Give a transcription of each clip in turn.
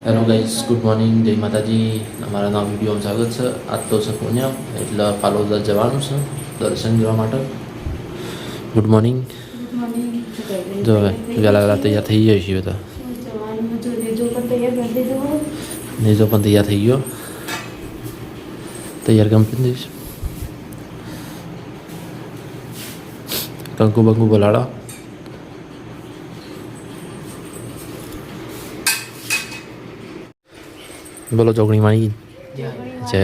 Hello guys, good morning, જય માતાજી. અમારા નવા વિડીયોમાં સ્વાગત છે. આજ તો છે પૂનમ, એટલે પાલોદર જવાનું છે દર્શન કરવા માટે. Good morning. જો હવે વહેલા વહેલા તૈયાર થઈ જાય છીએ તો નેજો પણ તૈયાર થઈ ગયો. તૈયાર કમ્પ્લીટ. કંકુ બંકુ બોલાડો. બોલો ચોકડી મારી જય.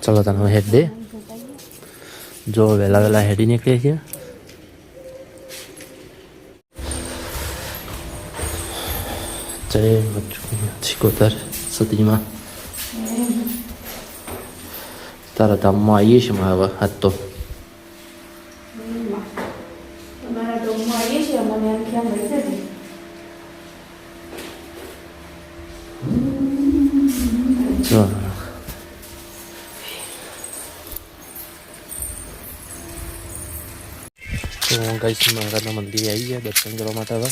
ચલો તને હેડ દે. જો વહેલા વહેલા હેડી નીકળીએ છીએ. જય ચિકોતર સતીમાં તારા ધામમાં આવીએ છીએ હવે આજ તો. તો ગાઈસ મહારાજના મંદિરે આવી ગયા દર્શન કરવા માટે. હવે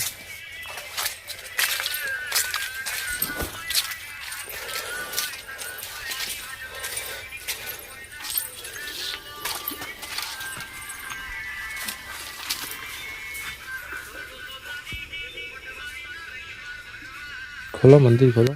ખોલો મંદિર ખોલો.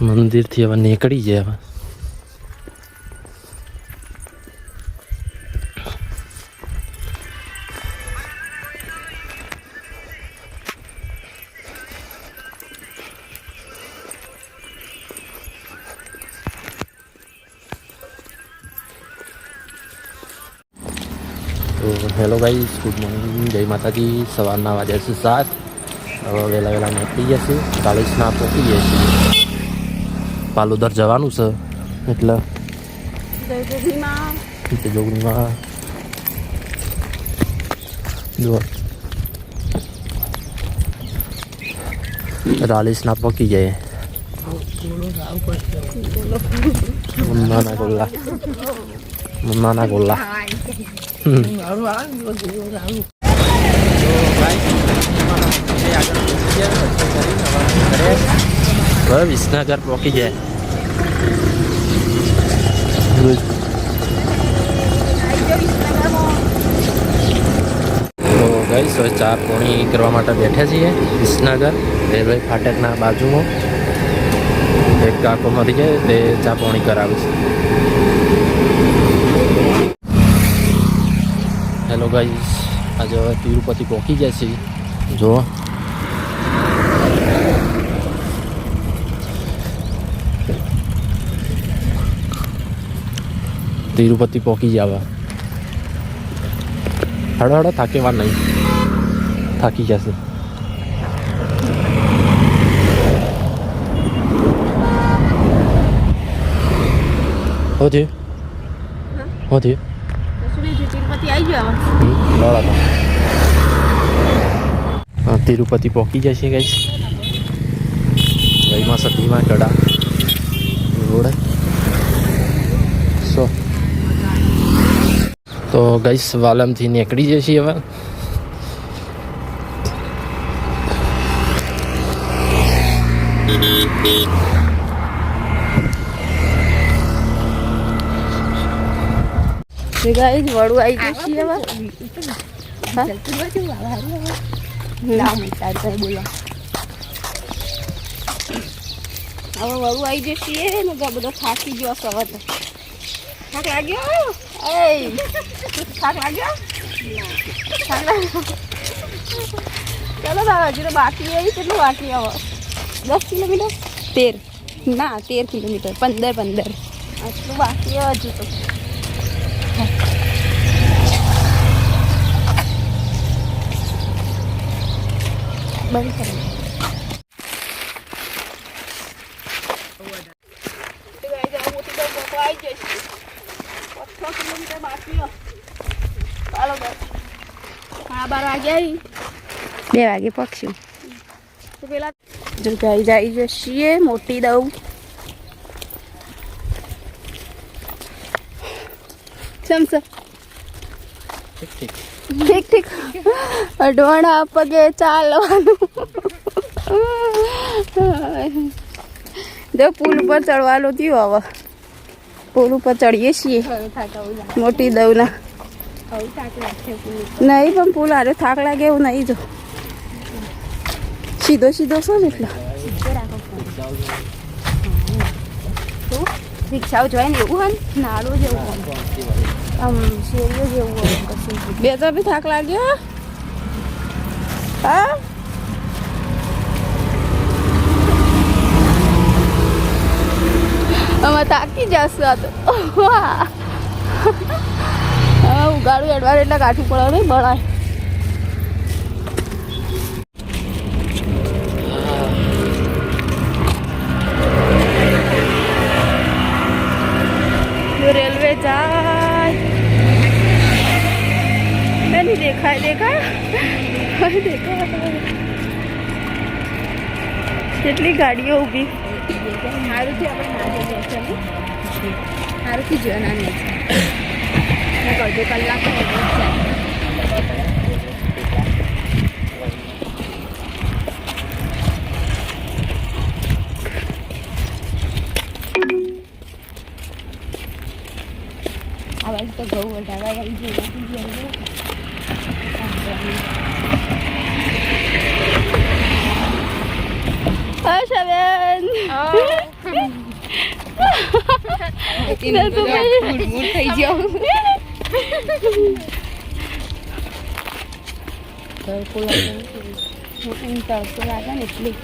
મંદિરથી હવે નીકળી જાય. હવે તો હેલો ગાઈસ, ગુડ મોર્નિંગ, જય માતાજી. સવારના વાગ્યા છે 7. હવે વહેલા વહેલા નીકળી ગયા છે. 40ના પહોંચી ગયા છીએ. પાલોદર જવાનું છે એટલે જોગણીમાં જો 40ના પહોંચી જાય. મુન્નાના ગોલ્લા મુન્નાના ગોલ્લા. હવે વિસનગર પહોંચી જાય. તો ગાઈસ હવે ચા પોણી કરવા માટે બેઠા છીએ વિસનગર રેલવે ફાટકના બાજુમાં. એક કાકો મળી જાય તે ચા પોણી કરાવે છે. હેલો ગાઈસ, આજે હવે તિરુપતિ પહોંચી જાય છે. જો તિરુપતિ પહોંચી જવા. હડો હડો થાકેવા નહીં, થાકી જશે. હોતી હોતી તિરુપતિ પહોંચી જશે ગાઈસ. ગઈમાં સતીમાં કડા રોડ. સો તો ગાઈસ વાલમથી નીકળી જશે હવે. ગાઈસ વડું આવી જશે હવે. ના મિતા બોલો. હવે વડું આવી જશે ને બધો થાકી ગયો સવાર. થાક લાગ્યો? થાક લાગ્યો? ચાલો બાબા, હજુ તો બાકી આવી. કેટલું બાકી? હવે 10 કિલોમીટર, 13 ના 13 કિલોમીટર, 15 આટલું બાકી હજુ તો. બંધ કરો. આવી જઈશું. 6 કિલોમીટર બાકી હો. ચાલો બસ. 12 વાગે આવી 2 વાગે પહોંચ્યું તો પેલા જો જઈ જઈએ મોટી દઉં. સમસર ઠીક ઠીક અડવાણા પગે ચાલવાનું. જો પુલ ઉપર ચડવાનું થયું. હવે પુલ ઉપર ચડીએ છીએ મોટી દઉના. નહીં પણ પુલ હારે થાક લાગે એવું નહીં. જો સીધો સીધો છો ને એટલે રિક્ષાઓ જોઈ ને એવું હોય ને નાડું જેવું હોય આમ શેરીઓ જેવું હોય. પછી બે તો બી થાક લાગ્યો. હા અમે થાકી જશું. આ તો ઉગાડું એડવાર એટલે કાઠું પડે નહીં બળાય. રેલવે જાય નહીં દેખાય. કેટલી ગાડીઓ ઊભી. સારુંથી આપણે ના જઈએ સારુંથી જોવાના નહીં. અડધો કલાક આ બાજુ તો ઘઉં વધારવા આવી જોઈએ. થઈ જાઉં તડકો લાગે ને એટલી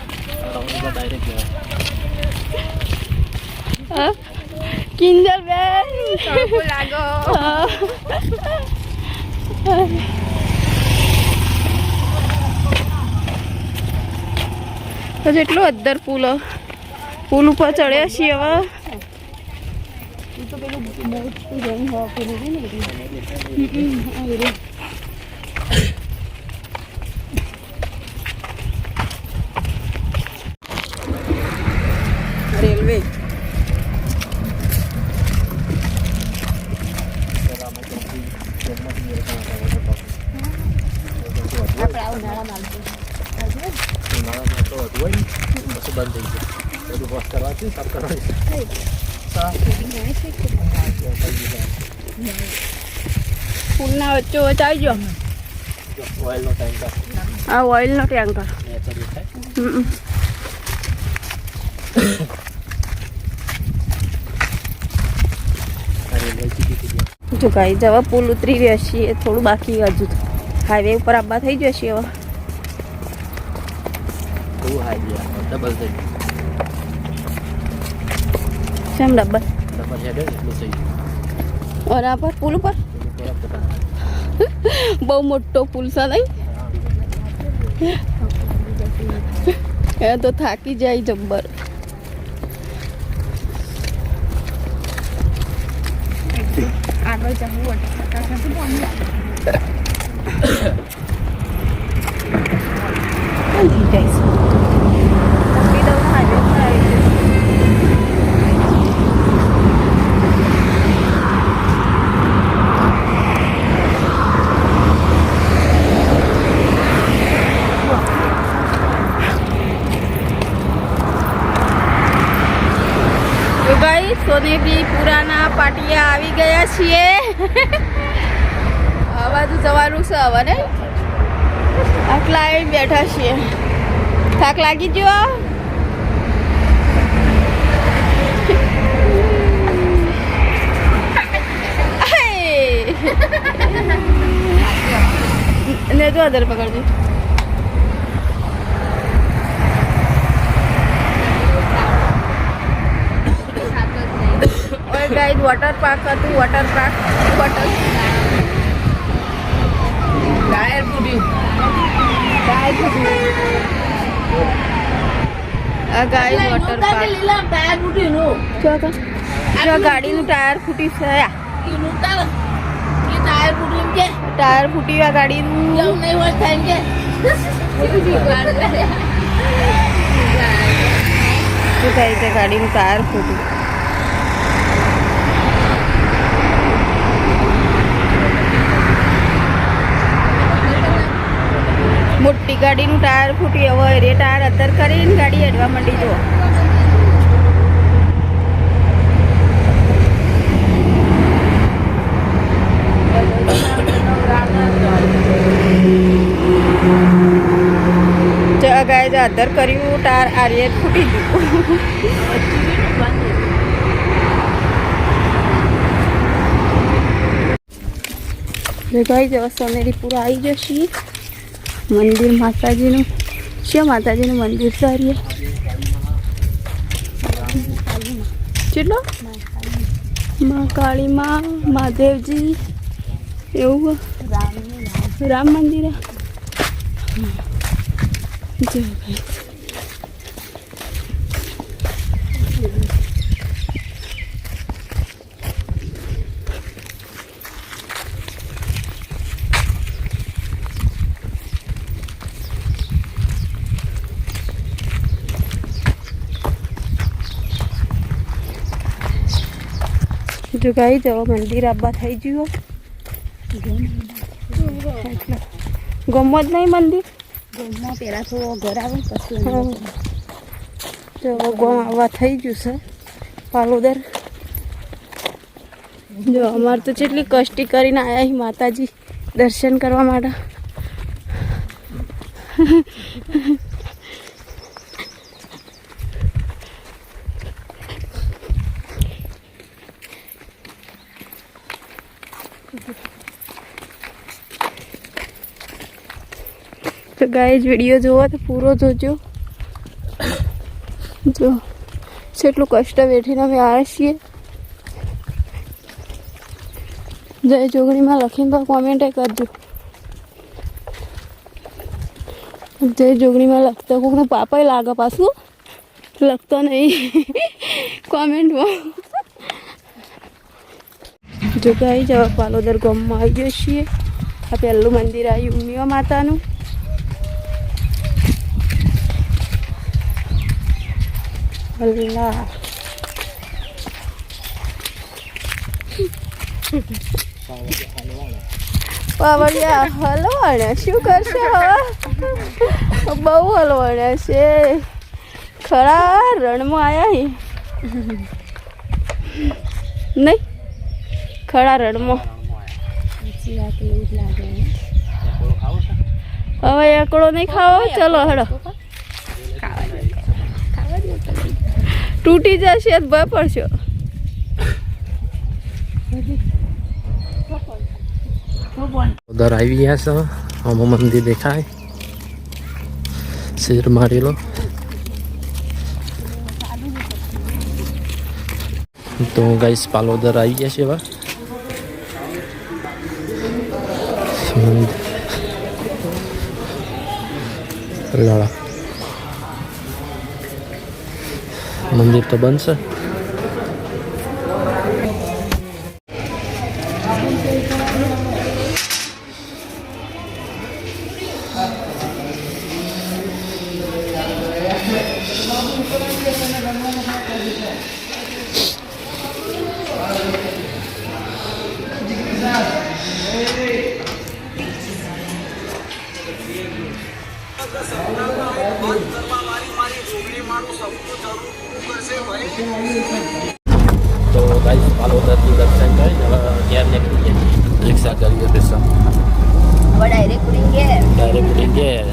કિંજલ બેન તડકો લાગો. પછી એટલો અદ્દર પુલ ઉપર ચડ્યા છીએ. હવે તો પેલું મોટું જઈને હવા પેલું ને રેલવે પુલના વચ્ચે વચ્ચે આવી ગયો. આ ઓઇલનો ટેન્કર. જો ગાઈ જવા પુલ ઉતરી રહ્યા છીએ. થોડું બાકી હજુ હાઈવે ઉપર આબા થઈ જશે. હવે કેમ ડબલ ઓના પર પુલ ઉપર બહુ મોટો પુલ છે નહીં. એ તો થાકી જાય જબ્બર. આગળ જવું સોનેપી પુરાના પાટિયા આવી ગયા છીએ. આ બાજુ જવાનું છે હવે ને. આટલા આવી બેઠા છીએ. થાક લાગી ગયો. ને તો અધર પકડજો. ગાઈડ વોટર પાર્ક હતું. વોટર પાર્ક આ ગાઈડ વોટર પાર્ક જો ગાડીનું ટાયર ફૂટી છે ટાયર ફૂટ્યું કે ટાયર ફૂટી આ ગાડીનું એવું નહીં હોય થાય કે શું થાય છે ગાડીનું ટાયર ફૂટ્યું મોટી ગાડીનું ટાયર ફૂટી હવે રે ટાયર અધર કરીને ગાડી હેડવા માંડી જો ગાય અધર કર્યું ટાયર આર્યર ફૂટી ગયું ગાય જવા સોનેરીપુર આવી જશે મંદિર માતાજીનું છે માતાજીનું મંદિર સારી કેટલો માં કાળીમાં મહાદેવજી એવું રામ મંદિર જય ભાઈ જો ગાઈ જવા મંદિર આબા થઈ ગયું ગમો જ નહીં મંદિર ગોમમાં પહેલા થોડો ઘર આવે પછી જો ગોમ આવવા થઈ ગયું છે પાલોદર જો અમારે તો જેટલી કષ્ટી કરીને આવ્યા છીએ માતાજી દર્શન કરવા માટે તો ગાઈઝ વિડીયો જોવો તો પૂરો જોજો જો કેટલું કષ્ટ વેઠીને અમે આવ્યા છીએ જય જોગણીમાં લખીને તો કોમેન્ટ કરજો જય જોગણીમાં લખતા કોકનું પાપાય લાગે પાછું લખતો નહીં કોમેન્ટમાં જો ગાઈઝ હવે પાલોદર ગામમાં આવી ગયા છીએ આ પહેલું મંદિર આવ્યું ઉમિયા માતાનું અલ્લાહ પાવડિયા હલવાણા શું કરશે હવે બહુ હલવાણા છે ખરા રણમાં આવ્યા નહીં ખરા રણમાં હવે એકડો નહીં ખાવો ચલો હેડો તૂટી જશે ભય પડશો ઉધર આવી ગયા છે આમાં મંદિર દેખાય શેર મારેલો તો ગાઈસ પાલોદર આવી ગયા છે એવા લાળા મંદિર તો બંધ છે તો ગાઈસ પાલોદરથી દર્શન કરી હવે ઘેર નીકળી ગયા રિક્ષા કરીએ બેસા હવે ડાયરેક્ટ ઉડી ગયા ડાયરેક્ટ ઘેર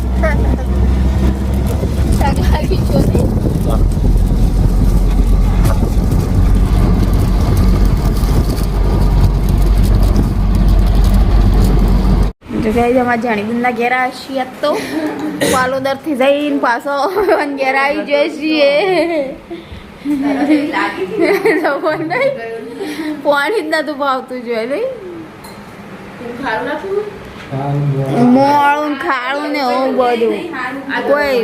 સાગી ચોરી જો ગાઈઝ અમારા જાણીબુનના ઘેર આવ્યા છીએ તો પાલોદરથી જઈને પાછો ઘેર આવી જઈએ છીએ પાણી જ નતું ભાવતું જોઈએ નહીં મોળું ખાડું ને એવું બધું કોઈ